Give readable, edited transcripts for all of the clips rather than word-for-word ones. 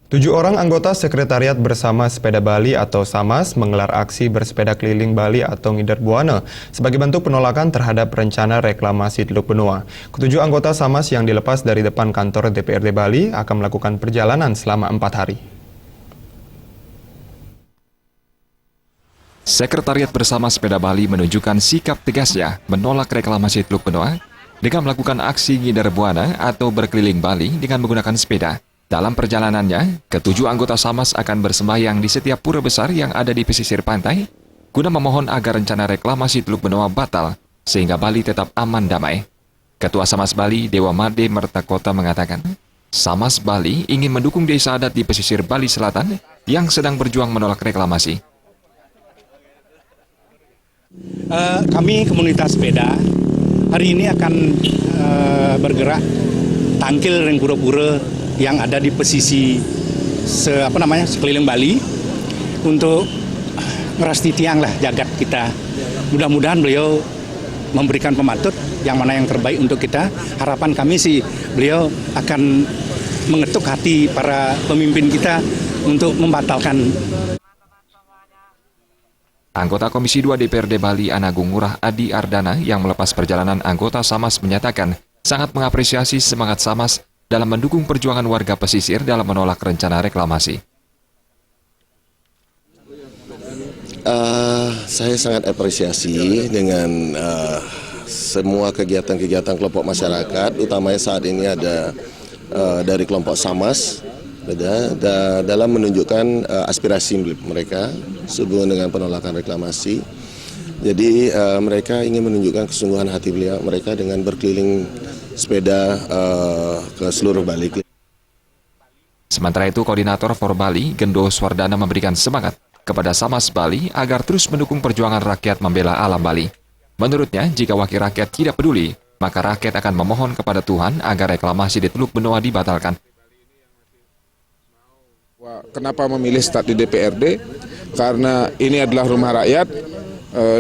7 orang anggota Sekretariat Bersama Sepeda Bali atau SAMAS menggelar aksi bersepeda keliling Bali atau Ngider Buana sebagai bentuk penolakan terhadap rencana reklamasi Teluk Benua. Ketujuh anggota SAMAS yang dilepas dari depan kantor DPRD Bali akan melakukan perjalanan selama 4 hari. Sekretariat Bersama Sepeda Bali menunjukkan sikap tegasnya menolak reklamasi Teluk Benua dengan melakukan aksi Ngider Buana atau berkeliling Bali dengan menggunakan sepeda. Dalam perjalanannya, ketujuh anggota SAMAS akan bersembahyang di setiap pura besar yang ada di pesisir pantai, guna memohon agar rencana reklamasi Teluk Benua batal, sehingga Bali tetap aman damai. Ketua SAMAS Bali, Dewa Made Mertakota mengatakan, SAMAS Bali ingin mendukung desa adat di pesisir Bali Selatan yang sedang berjuang menolak reklamasi. Kami komunitas sepeda hari ini akan bergerak tangkil ring pura-pura yang ada di pesisi sekeliling Bali untuk ngerasti tiang lah jagat kita. Mudah-mudahan beliau memberikan pematut yang mana yang terbaik untuk kita. Harapan kami sih beliau akan mengetuk hati para pemimpin kita untuk membatalkan. Anggota Komisi 2 DPRD Bali Anagung Ngurah Adi Ardana yang melepas perjalanan anggota SAMAS menyatakan sangat mengapresiasi semangat SAMAS dalam mendukung perjuangan warga pesisir dalam menolak rencana reklamasi. Saya sangat apresiasi dengan semua kegiatan-kegiatan kelompok masyarakat, utamanya saat ini ada dari kelompok SAMAS dalam menunjukkan aspirasi mereka sehubungan dengan penolakan reklamasi. Jadi mereka ingin menunjukkan kesungguhan hati mereka dengan berkeliling sepeda ke seluruh Bali. Sementara itu, Koordinator For Bali, Gendo Swardana memberikan semangat kepada SAMAS Bali agar terus mendukung perjuangan rakyat membela alam Bali. Menurutnya, jika wakil rakyat tidak peduli, maka rakyat akan memohon kepada Tuhan agar reklamasi di Teluk Benua dibatalkan. Kenapa memilih start di DPRD? Karena ini adalah rumah rakyat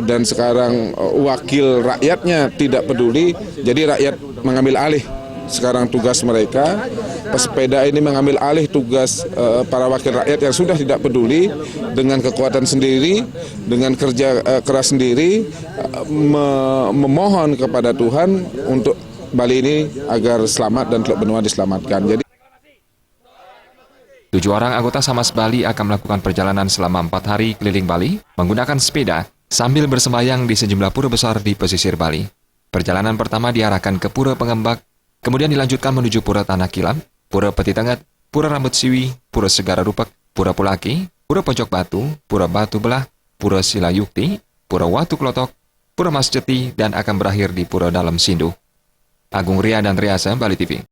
dan sekarang wakil rakyatnya tidak peduli, jadi rakyat mengambil alih sekarang tugas mereka. Pesepeda ini mengambil alih tugas para wakil rakyat yang sudah tidak peduli dengan kekuatan sendiri, dengan kerja keras sendiri, memohon kepada Tuhan untuk Bali ini agar selamat dan Teluk Benua diselamatkan. Jadi 7 orang anggota SAMAS Bali akan melakukan perjalanan selama 4 hari keliling Bali menggunakan sepeda sambil bersembahyang di sejumlah pura besar di pesisir Bali. Perjalanan pertama diarahkan ke Pura Pengembak, kemudian dilanjutkan menuju Pura Tanah Kilam, Pura Peti Tengat, Pura Rambut Siwi, Pura Segara Rupek, Pura Pulaki, Pura Pojok Batu, Pura Batu Belah, Pura Silayukti, Pura Watu Klotok, Pura Mas Jeti, dan akan berakhir di Pura Dalam Sindu. Agung Ria dan Riasa, Bali TV.